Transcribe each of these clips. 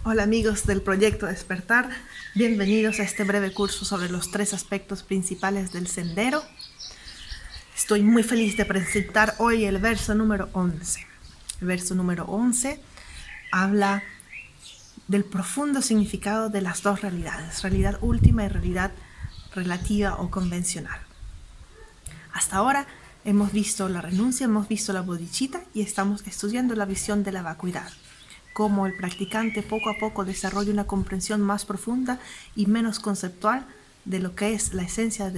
Hola amigos del Proyecto Despertar, bienvenidos a este breve curso sobre los 3 aspectos principales del sendero. Estoy muy feliz de presentar hoy el verso número 11. El verso número 11 habla del profundo significado de las dos realidades, realidad última y realidad relativa o convencional. Hasta ahora hemos visto la renuncia, hemos visto la bodhicitta y estamos estudiando la visión de la vacuidad. Cómo el practicante poco a poco desarrolla una comprensión más profunda y menos conceptual de lo que es la esencia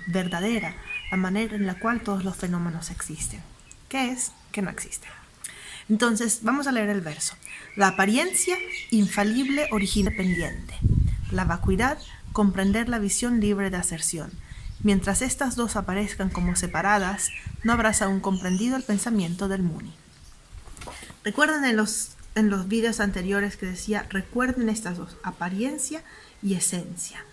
verdadera, la manera en la cual todos los fenómenos existen. ¿Qué es? Que no existen. Entonces, vamos a leer el verso. La apariencia infalible origina pendiente. La vacuidad, comprender la visión libre de aserción. Mientras estas dos aparezcan como separadas, no habrás aún comprendido el pensamiento del Muni. ¿Recuerdan en los vídeos anteriores que decía, recuerden estas dos, apariencia y esencia?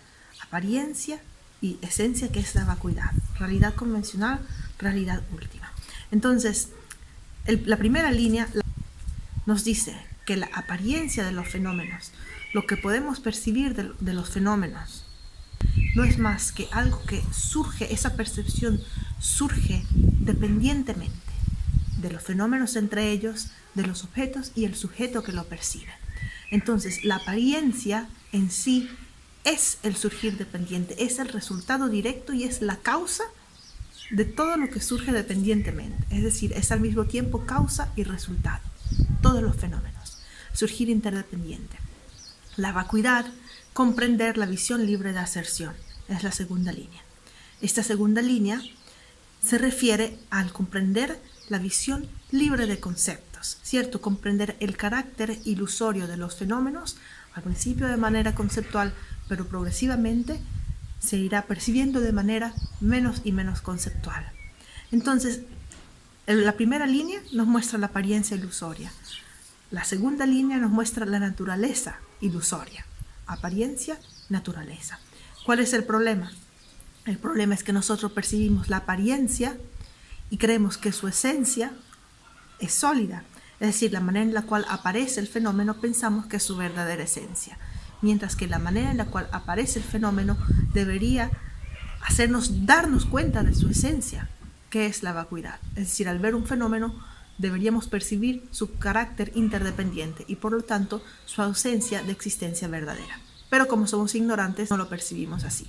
Apariencia y esencia, que es la vacuidad. Realidad convencional, realidad última. Entonces, la primera línea nos dice que la apariencia de los fenómenos, lo que podemos percibir de los fenómenos, no es más que algo que surge, esa percepción surge dependientemente de los fenómenos entre ellos, de los objetos y el sujeto que lo percibe. Entonces, la apariencia en sí es el surgir dependiente, es el resultado directo y es la causa de todo lo que surge dependientemente. Es decir, es al mismo tiempo causa y resultado. Todos los fenómenos. Surgir interdependiente. La vacuidad, comprender la visión libre de aserción, es la segunda línea. Esta segunda línea se refiere al comprender la visión libre de conceptos, ¿cierto? Comprender el carácter ilusorio de los fenómenos, al principio de manera conceptual, pero progresivamente se irá percibiendo de manera menos y menos conceptual. Entonces, la primera línea nos muestra la apariencia ilusoria. La segunda línea nos muestra la naturaleza ilusoria. Apariencia, naturaleza. ¿Cuál es el problema? El problema es que nosotros percibimos la apariencia y creemos que su esencia es sólida. Es decir, la manera en la cual aparece el fenómeno pensamos que es su verdadera esencia. Mientras que la manera en la cual aparece el fenómeno debería darnos cuenta de su esencia, que es la vacuidad. Es decir, al ver un fenómeno deberíamos percibir su carácter interdependiente y por lo tanto su ausencia de existencia verdadera. Pero como somos ignorantes no lo percibimos así.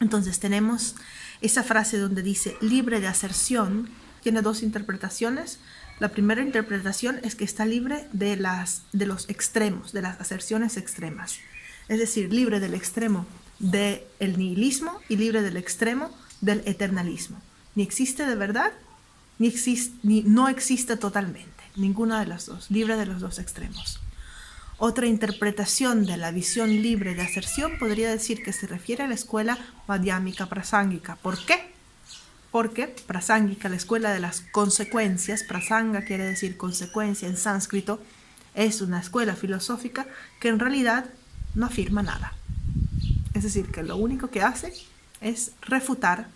Entonces tenemos esa frase donde dice libre de aserción, tiene dos interpretaciones. La primera interpretación es que está libre de los extremos, de las aserciones extremas. Es decir, libre del extremo del nihilismo y libre del extremo del eternalismo. Ni existe de verdad, ni no existe totalmente. Ninguna de las dos, libre de los dos extremos. Otra interpretación de la visión libre de aserción podría decir que se refiere a la escuela madhyamika prasángika. ¿Por qué? Porque prasángika, la escuela de las consecuencias, prasanga quiere decir consecuencia en sánscrito, es una escuela filosófica que en realidad no afirma nada. Es decir, que lo único que hace es refutar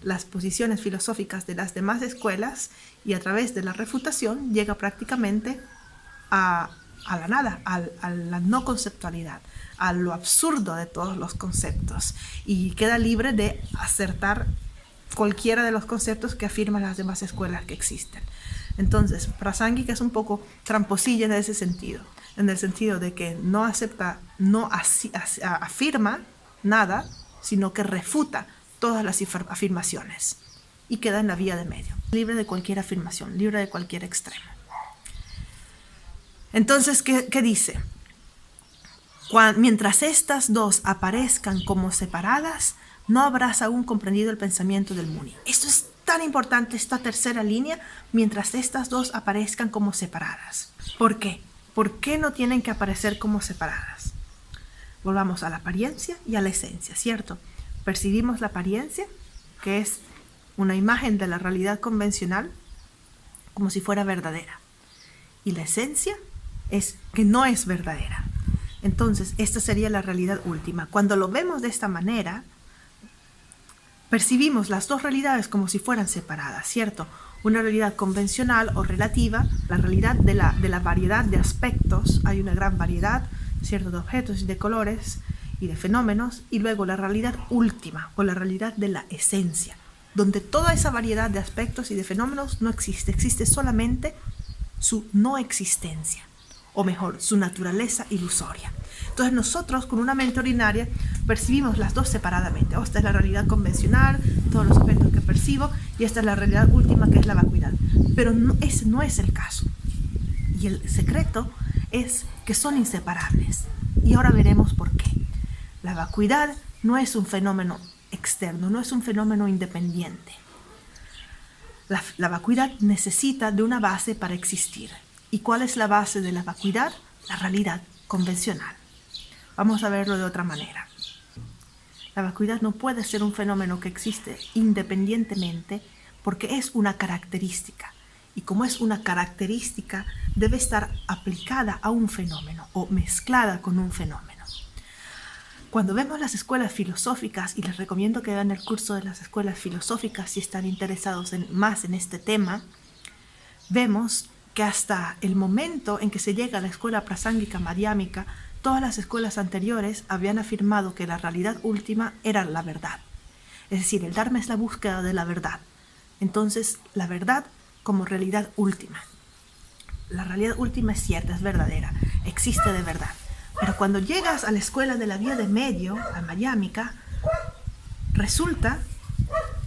las posiciones filosóficas de las demás escuelas y a través de la refutación llega prácticamente a la nada, a la no conceptualidad, a lo absurdo de todos los conceptos y queda libre de acertar cualquiera de los conceptos que afirman las demás escuelas que existen. Entonces, prasángika es un poco tramposilla en ese sentido, en el sentido de que no acepta, no afirma nada, sino que refuta todas las afirmaciones y queda en la vía de medio, libre de cualquier afirmación, libre de cualquier extremo. Entonces, ¿qué dice? Mientras estas dos aparezcan como separadas, no habrás aún comprendido el pensamiento del Muni. Esto es tan importante, esta tercera línea, mientras estas dos aparezcan como separadas. ¿Por qué? ¿Por qué no tienen que aparecer como separadas? Volvamos a la apariencia y a la esencia, ¿cierto? Percibimos la apariencia, que es una imagen de la realidad convencional, como si fuera verdadera. Y la esencia es que no es verdadera. Entonces, esta sería la realidad última. Cuando lo vemos de esta manera, percibimos las dos realidades como si fueran separadas, ¿cierto? Una realidad convencional o relativa, la realidad de la variedad de aspectos, hay una gran variedad ¿cierto? De objetos y de colores y de fenómenos, y luego la realidad última o la realidad de la esencia, donde toda esa variedad de aspectos y de fenómenos no existe, existe solamente su no existencia, o mejor, su naturaleza ilusoria. Entonces nosotros con una mente ordinaria percibimos las dos separadamente. Esta es la realidad convencional, todos los objetos que percibo, y esta es la realidad última, que es la vacuidad. Pero ese no es el caso. Y el secreto es que son inseparables. Y ahora veremos por qué. La vacuidad no es un fenómeno externo, no es un fenómeno independiente. La vacuidad necesita de una base para existir. ¿Y cuál es la base de la vacuidad? La realidad convencional. Vamos a verlo de otra manera. La vacuidad no puede ser un fenómeno que existe independientemente porque es una característica. Y como es una característica, debe estar aplicada a un fenómeno o mezclada con un fenómeno. Cuando vemos las escuelas filosóficas, y les recomiendo que vean el curso de las escuelas filosóficas si están interesados más en este tema, vemos que hasta el momento en que se llega a la escuela prasángica madhyamika, todas las escuelas anteriores habían afirmado que la realidad última era la verdad. Es decir, el Dharma es la búsqueda de la verdad. Entonces, la verdad como realidad última. La realidad última es cierta, es verdadera, existe de verdad. Pero cuando llegas a la escuela de la vía de medio, a madhyamika, resulta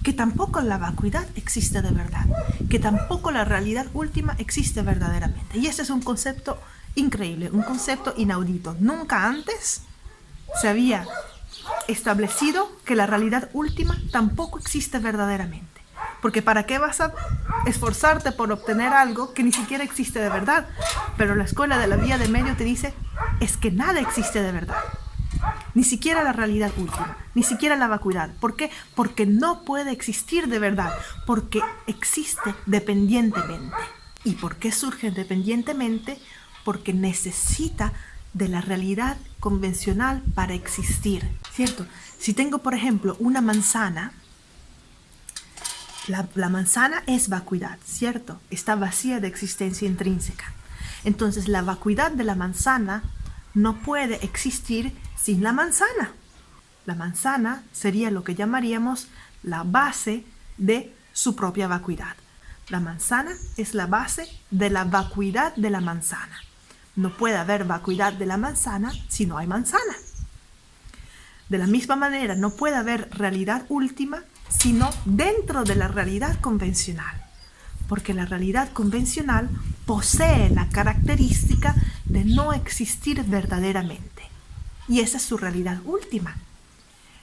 que tampoco la vacuidad existe de verdad, que tampoco la realidad última existe verdaderamente. Y ese es un concepto increíble, un concepto inaudito. Nunca antes se había establecido que la realidad última tampoco existe verdaderamente. Porque ¿para qué vas a esforzarte por obtener algo que ni siquiera existe de verdad? Pero la escuela de la vía de medio te dice, es que nada existe de verdad. Ni siquiera la realidad última, ni siquiera la vacuidad. ¿Por qué? Porque no puede existir de verdad, porque existe dependientemente. ¿Y por qué surge dependientemente? Porque necesita de la realidad convencional para existir, ¿cierto? Si tengo, por ejemplo, una manzana, la manzana es vacuidad, ¿cierto? Está vacía de existencia intrínseca. Entonces, la vacuidad de la manzana no puede existir sin la manzana. La manzana sería lo que llamaríamos la base de su propia vacuidad. La manzana es la base de la vacuidad de la manzana. No puede haber vacuidad de la manzana si no hay manzana. De la misma manera, no puede haber realidad última sino dentro de la realidad convencional. Porque la realidad convencional posee la característica de no existir verdaderamente. Y esa es su realidad última.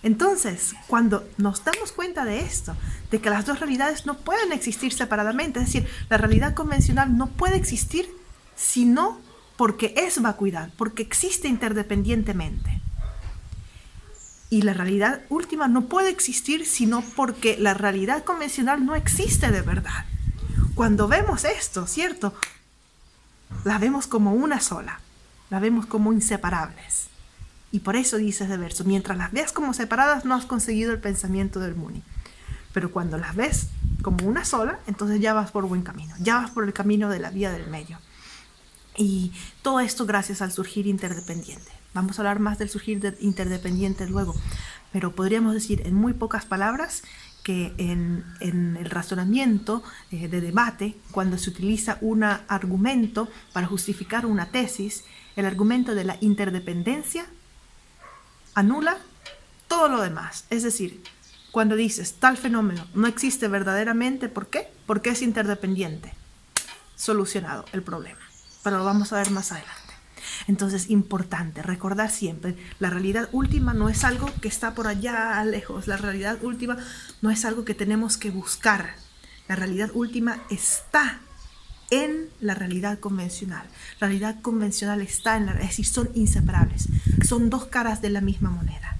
Entonces, cuando nos damos cuenta de esto, de que las dos realidades no pueden existir separadamente, es decir, la realidad convencional no puede existir sino porque es vacuidad, porque existe interdependientemente. Y la realidad última no puede existir sino porque la realidad convencional no existe de verdad. Cuando vemos esto, ¿cierto? La vemos como una sola, la vemos como inseparables. Y por eso dice ese verso, mientras las veas como separadas no has conseguido el pensamiento del Muni. Pero cuando las ves como una sola, entonces ya vas por buen camino, ya vas por el camino de la vía del medio. Y todo esto gracias al surgir interdependiente. Vamos a hablar más del surgir interdependiente luego, pero podríamos decir en muy pocas palabras que en el razonamiento de debate, cuando se utiliza un argumento para justificar una tesis, el argumento de la interdependencia anula todo lo demás. Es decir, cuando dices tal fenómeno no existe verdaderamente, ¿por qué? Porque es interdependiente. Solucionado el problema. Pero lo vamos a ver más adelante. Entonces, importante recordar siempre, la realidad última no es algo que está por allá lejos. La realidad última no es algo que tenemos que buscar. La realidad última está en la realidad convencional. La realidad convencional está en es decir, son inseparables. Son dos caras de la misma moneda.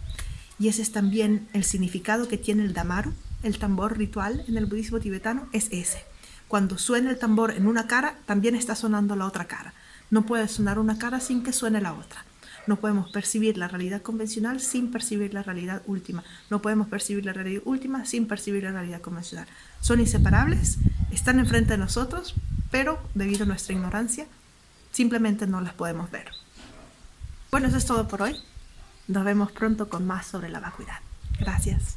Y ese es también el significado que tiene el damaru, el tambor ritual en el budismo tibetano, es ese. Cuando suena el tambor en una cara, también está sonando la otra cara. No puede sonar una cara sin que suene la otra. No podemos percibir la realidad convencional sin percibir la realidad última. No podemos percibir la realidad última sin percibir la realidad convencional. Son inseparables, están enfrente de nosotros, pero debido a nuestra ignorancia, simplemente no las podemos ver. Bueno, eso es todo por hoy. Nos vemos pronto con más sobre la vacuidad. Gracias.